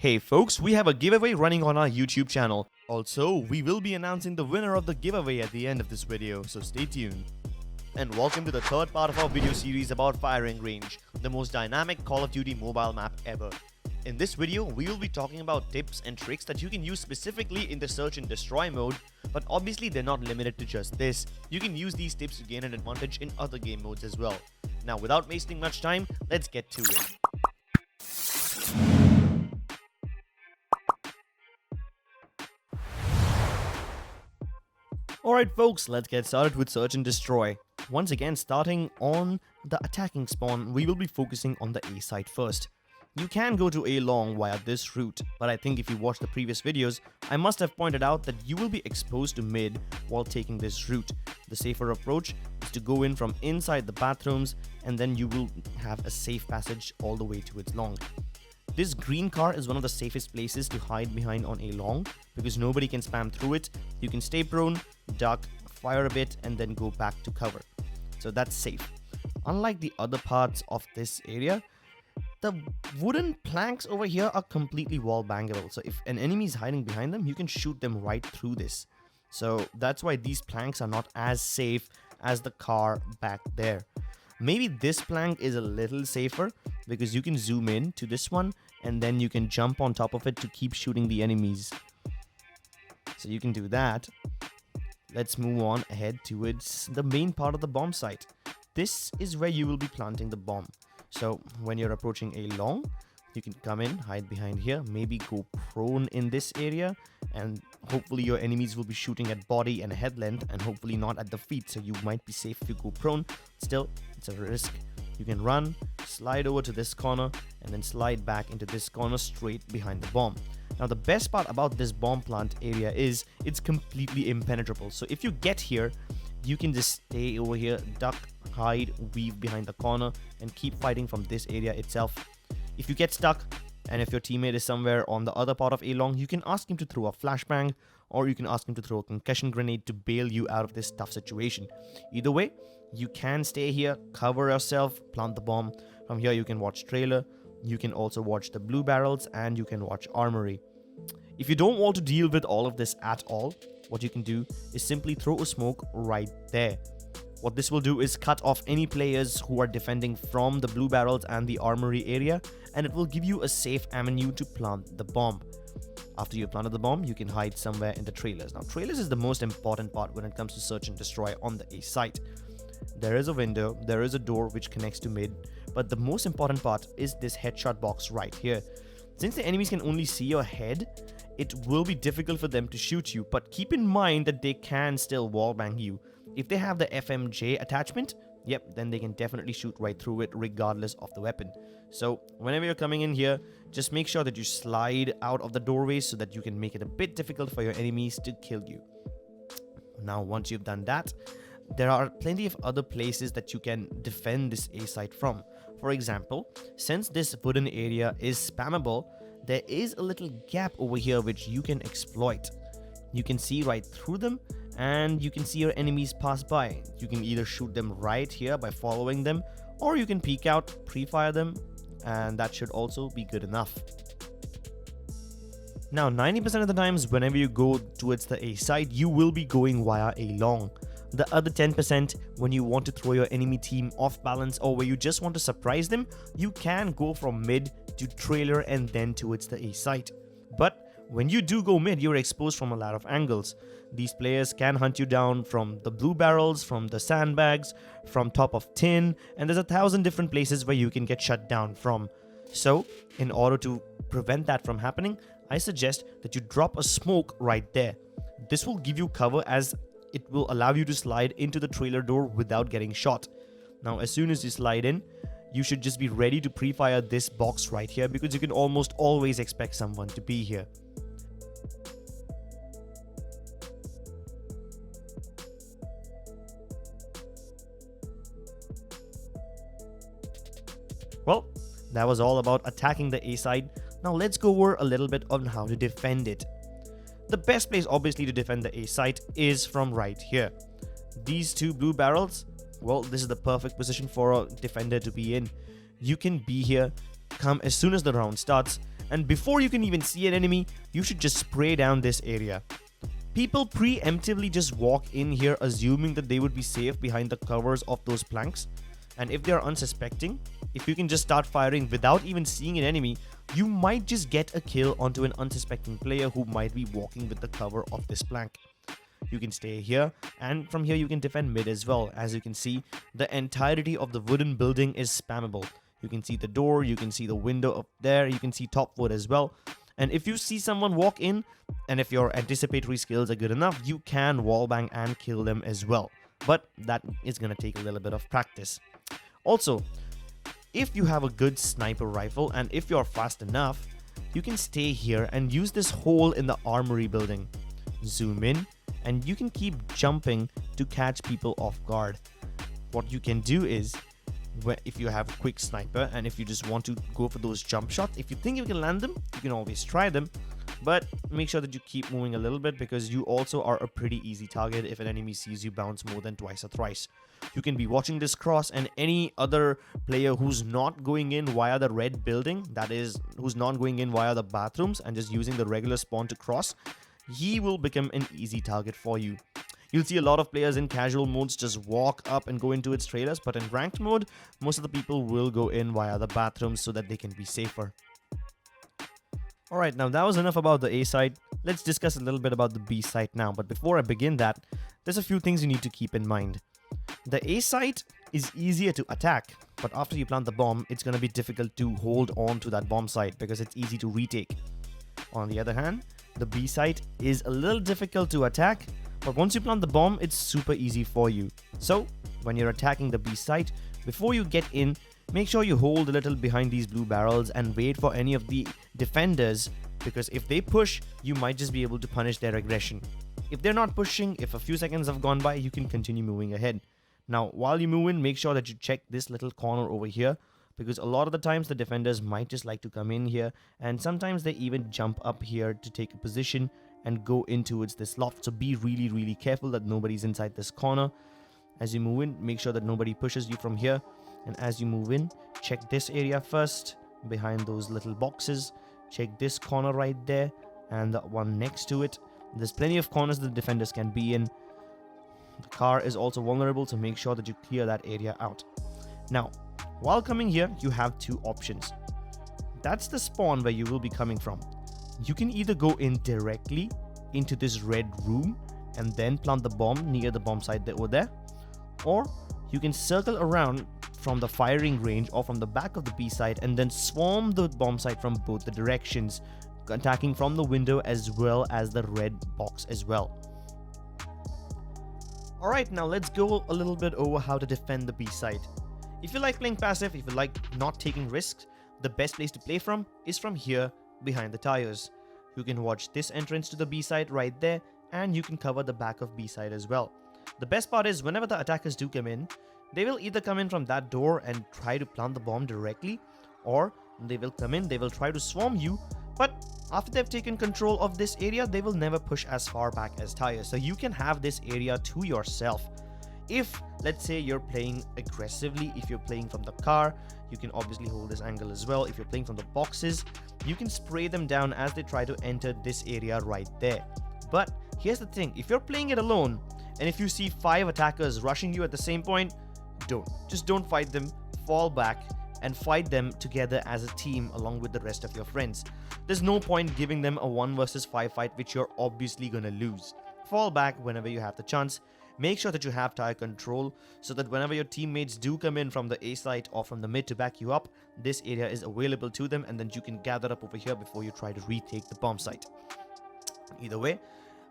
Hey folks, we have a giveaway running on our YouTube channel. Also, we will be announcing the winner of the giveaway at the end of this video, so stay tuned. And welcome to the third part of our video series about Firing Range, the most dynamic Call of Duty mobile map ever. In this video, we will be talking about tips and tricks that you can use specifically in the search and destroy mode, but obviously they're not limited to just this. You can use these tips to gain an advantage in other game modes as well. Now, without wasting much time, let's get to it. Alright folks, let's get started with search and destroy. Once again, starting on the attacking spawn, we will be focusing on the A site first. You can go to A long via this route, but I think if you watched the previous videos, I must have pointed out that you will be exposed to mid while taking this route. The safer approach is to go in from inside the bathrooms, and then you will have a safe passage all the way to its long. This green car is one of the safest places to hide behind on A long because nobody can spam through it. You can stay prone, duck, fire a bit, and then go back to cover. So that's safe. Unlike the other parts of this area, the wooden planks over here are completely wall bangable. So if an enemy is hiding behind them, you can shoot them right through this. So that's why these planks are not as safe as the car back there. Maybe this plank is a little safer because you can zoom in to this one and then you can jump on top of it to keep shooting the enemies. So you can do that. Let's move on ahead towards the main part of the bomb site. This is where you will be planting the bomb. So when you're approaching A long, you can come in, hide behind here, maybe go prone in this area, and hopefully your enemies will be shooting at body and head length and hopefully not at the feet, so you might be safe if you go prone. Still, it's a risk. You can run, slide over to this corner, and then slide back into this corner straight behind the bomb. Now the best part about this bomb plant area is it's completely impenetrable. So if you get here, you can just stay over here, duck, hide, weave behind the corner, and keep fighting from this area itself. If you get stuck, and if your teammate is somewhere on the other part of A long, you can ask him to throw a flashbang, or you can ask him to throw a concussion grenade to bail you out of this tough situation. Either way, you can stay here, cover yourself, plant the bomb. From here, you can watch trailer, you can also watch the blue barrels, and you can watch armory. If you don't want to deal with all of this at all, what you can do is simply throw a smoke right there. What this will do is cut off any players who are defending from the blue barrels and the armory area, and it will give you a safe avenue to plant the bomb. After you planted the bomb, you can hide somewhere in the trailers. Now, trailers is the most important part when it comes to search and destroy on the A site. There is a window, there is a door which connects to mid, but the most important part is this headshot box right here. Since the enemies can only see your head, it will be difficult for them to shoot you, but keep in mind that they can still wallbang you. If they have the FMJ attachment, yep, then they can definitely shoot right through it regardless of the weapon. So whenever you're coming in here, just make sure that you slide out of the doorways so that you can make it a bit difficult for your enemies to kill you. Now, once you've done that, there are plenty of other places that you can defend this A site from. For example, since this wooden area is spammable, there is a little gap over here which you can exploit. You can see right through them, and you can see your enemies pass by. You can either shoot them right here by following them, or you can peek out, pre-fire them, and that should also be good enough. Now, 90% of the times whenever you go towards the A site, you will be going via A long. The other 10%, when you want to throw your enemy team off balance or where you just want to surprise them, you can go from mid to trailer and then towards the A site. But when you do go mid, you're exposed from a lot of angles. These players can hunt you down from the blue barrels, from the sandbags, from top of tin, and there's 1,000 different places where you can get shut down from. So, in order to prevent that from happening, I suggest that you drop a smoke right there. This will give you cover as it will allow you to slide into the trailer door without getting shot. Now, as soon as you slide in, you should just be ready to pre-fire this box right here because you can almost always expect someone to be here. Well, that was all about attacking the A site. Now let's go over a little bit on how to defend it. The best place obviously to defend the A site is from right here. These two blue barrels, well, this is the perfect position for a defender to be in. You can be here, come as soon as the round starts, And before you can even see an enemy, you should just spray down this area. People preemptively just walk in here assuming that they would be safe behind the covers of those planks. And if they are unsuspecting, if you can just start firing without even seeing an enemy, you might just get a kill onto an unsuspecting player who might be walking with the cover of this plank. You can stay here, and from here you can defend mid as well. As you can see, the entirety of the wooden building is spammable. You can see the door, you can see the window up there, you can see top wood as well. And if you see someone walk in, and if your anticipatory skills are good enough, you can wallbang and kill them as well. But that is going to take a little bit of practice. Also, if you have a good sniper rifle and if you're fast enough, you can stay here and use this hole in the armory building. Zoom in, and you can keep jumping to catch people off guard. What you can do is, if you have a quick sniper and if you just want to go for those jump shots, if you think you can land them, you can always try them, but make sure that you keep moving a little bit because you also are a pretty easy target if an enemy sees you bounce more than twice or thrice. You can be watching this cross, and any other player who's not going in via the red building, that is, who's not going in via the bathrooms and just using the regular spawn to cross, he will become an easy target for you. You'll see a lot of players in casual modes just walk up and go into its trailers, but in ranked mode, most of the people will go in via the bathrooms so that they can be safer. Alright, now that was enough about the A site. Let's discuss a little bit about the B site now, but before I begin that, there's a few things you need to keep in mind. The A site is easier to attack, but after you plant the bomb, it's going to be difficult to hold on to that bomb site because it's easy to retake. On the other hand, the B site is a little difficult to attack, but once you plant the bomb, it's super easy for you. So, when you're attacking the B site, before you get in, make sure you hold a little behind these blue barrels and wait for any of the defenders, because if they push, you might just be able to punish their aggression. If they're not pushing, if a few seconds have gone by, you can continue moving ahead. Now, while you move in, make sure that you check this little corner over here, because a lot of the times the defenders might just like to come in here, and sometimes they even jump up here to take a position and go in towards this loft. So be really careful that nobody's inside this corner. As you move in, make sure that nobody pushes you from here, and as you move in, check this area first behind those little boxes. Check this corner right there and the one next to it. There's plenty of corners that the defenders can be in. The car is also vulnerable, so make sure that you clear that area out. Now, while coming here, you have two options. That's the spawn where you will be coming from. You can either go in directly into this red room and then plant the bomb near the bomb site over there, or you can circle around from the firing range or from the back of the B site and then swarm the bomb site from both the directions, attacking from the window as well as the red box as well. Alright, now let's go a little bit over how to defend the B site. If you like playing passive, if you like not taking risks, the best place to play from is from here behind the tires. You can watch this entrance to the B site right there, and you can cover the back of B site as well. The best part is whenever the attackers do come in, they will either come in from that door and try to plant the bomb directly, or they will come in, they will try to swarm you, but after they've taken control of this area, they will never push as far back as tires. So you can have this area to yourself. If, let's say, you're playing aggressively, if you're playing from the car, you can obviously hold this angle as well. If you're playing from the boxes, you can spray them down as they try to enter this area right there. But here's the thing, if you're playing it alone, and if you see 5 attackers rushing you at the same point, don't fight them, fall back and fight them together as a team along with the rest of your friends. There's no point giving them a 1 versus 5 fight which you're obviously gonna lose. Fall back whenever you have the chance. Make sure that you have tire control so that whenever your teammates do come in from the A site or from the mid to back you up, this area is available to them, and then you can gather up over here before you try to retake the bomb site. Either way,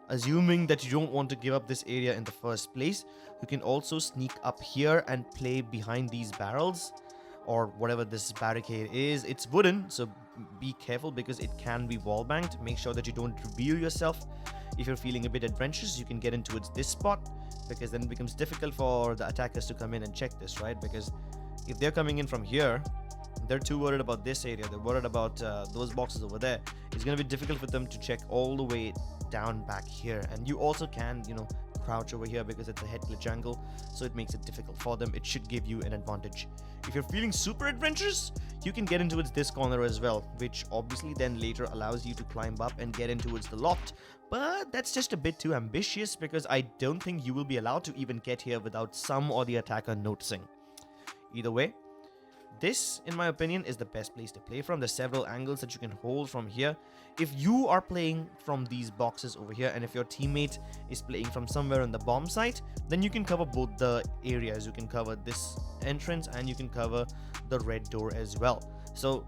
assuming that you don't want to give up this area in the first place, you can also sneak up here and play behind these barrels or whatever this barricade is. It's wooden, so be careful because it can be wall banged. Make sure that you don't reveal yourself. If you're feeling a bit adventurous, you can get into this spot, because then it becomes difficult for the attackers to come in and check this, right? Because if they're coming in from here, They're too worried about this area. They're worried about those boxes over there. It's going to be difficult for them to check all the way down back here. And you also can, crouch over here because it's a head glitch angle, so it makes it difficult for them. It should give you an advantage. If you're feeling super adventurous, you can get in towards this corner as well, which obviously then later allows you to climb up and get in towards the loft. But that's just a bit too ambitious, because I don't think you will be allowed to even get here without some or the attacker noticing. Either way, this, in my opinion, is the best place to play from. There's several angles that you can hold from here. If you are playing from these boxes over here, and if your teammate is playing from somewhere on the bomb site, then you can cover both the areas. You can cover this entrance and you can cover the red door as well. So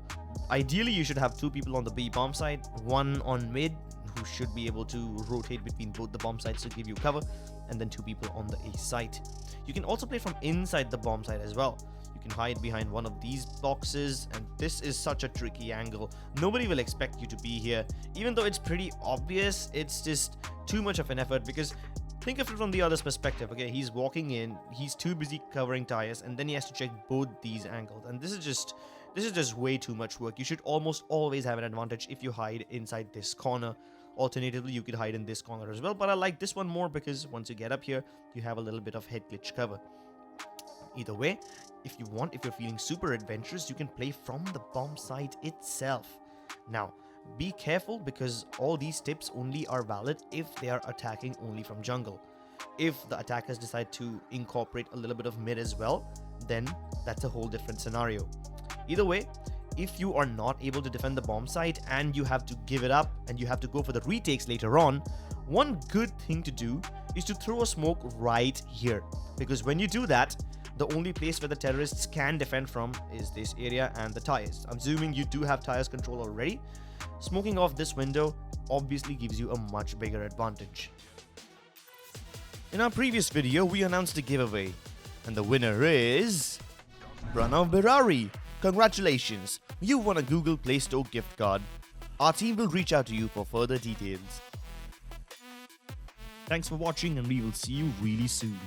ideally you should have 2 people on the B bomb site, 1 on mid who should be able to rotate between both the bomb sites to give you cover, and then 2 people on the A site. You can also play from inside the bomb site as well. You can hide behind one of these boxes, and this is such a tricky angle. Nobody will expect you to be here. Even though it's pretty obvious, it's just too much of an effort, because think of it from the other's perspective. Okay, he's walking in, he's too busy covering tires, and then he has to check both these angles, and this is just way too much work. You should almost always have an advantage if you hide inside this corner. Alternatively, you could hide in this corner as well, but I like this one more because once you get up here, you have a little bit of head glitch cover. Either way, if you're feeling super adventurous, you can play from the bomb site itself. Now, be careful, because all these tips only are valid if they are attacking only from jungle. If the attackers decide to incorporate a little bit of mid as well, then that's a whole different scenario. Either way, if you are not able to defend the bomb site and you have to give it up and you have to go for the retakes later on, one good thing to do is to throw a smoke right here, because when you do that, the only place where the terrorists can defend from is this area and the tires. I'm assuming you do have tires control already. Smoking off this window obviously gives you a much bigger advantage. In our previous video, we announced a giveaway, and the winner is Pranav Birari. Congratulations, you won a Google Play Store gift card. Our team will reach out to you for further details. Thanks for watching, and we will see you really soon.